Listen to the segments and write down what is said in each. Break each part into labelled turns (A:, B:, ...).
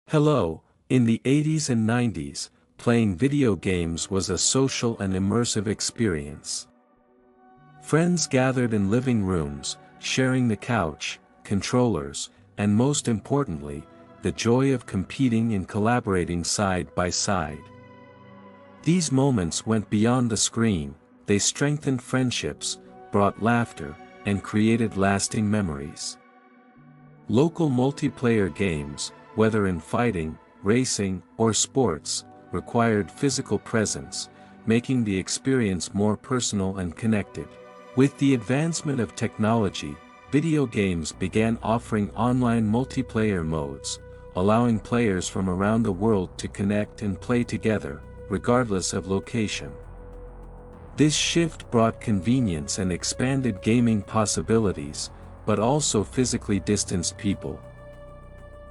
A: Hello, in the 80s and 90s, playing video games was a social and immersive experience. Friends gathered in living rooms, sharing the couch, controllers, and most importantly, the joy of competing and collaborating side by side. These moments went beyond the screen, they strengthened friendships, brought laughter, and created lasting memories. Local multiplayer games, whether in fighting, racing, or sports, required physical presence, making the experience more personal and connected. With the advancement of technology, video games began offering online multiplayer modes, allowing players from around the world to connect and play together, regardless of location. This shift brought convenience and expanded gaming possibilities, but also physically distanced people.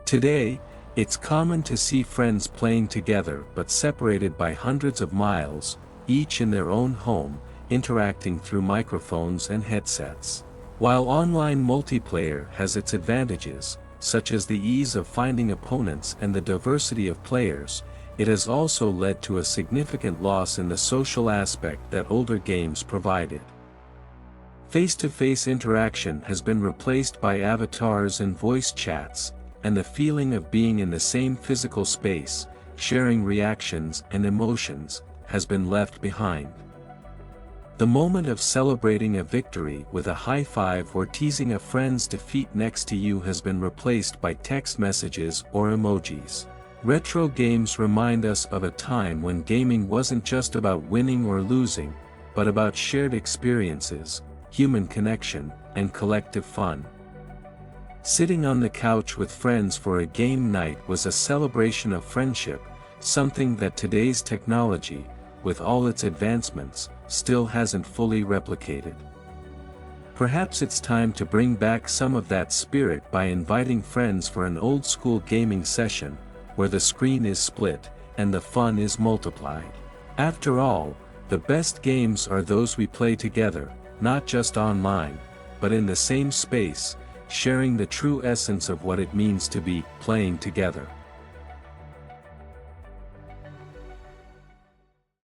A: Today, it's common to see friends playing together but separated by hundreds of miles, each in their own home, interacting through microphones and headsets. While online multiplayer has its advantages, such as the ease of finding opponents and the diversity of players, it has also led to a significant loss in the social aspect that older games provided. Face-to-face interaction has been replaced by avatars and voice chats, and the feeling of being in the same physical space, sharing reactions and emotions, has been left behind. The moment of celebrating a victory with a high five or teasing a friend's defeat next to you has been replaced by text messages or emojis. Retro games remind us of a time when gaming wasn't just about winning or losing, but about shared experiences, human connection, and collective fun. Sitting on the couch with friends for a game night was a celebration of friendship, something that today's technology, with all its advancements, still hasn't fully replicated. Perhaps it's time to bring back some of that spirit by inviting friends for an old-school gaming session, where the screen is split, and the fun is multiplied. After all, the best games are those we play together, not just online, but in the same space, sharing the true essence of what it means to be playing together.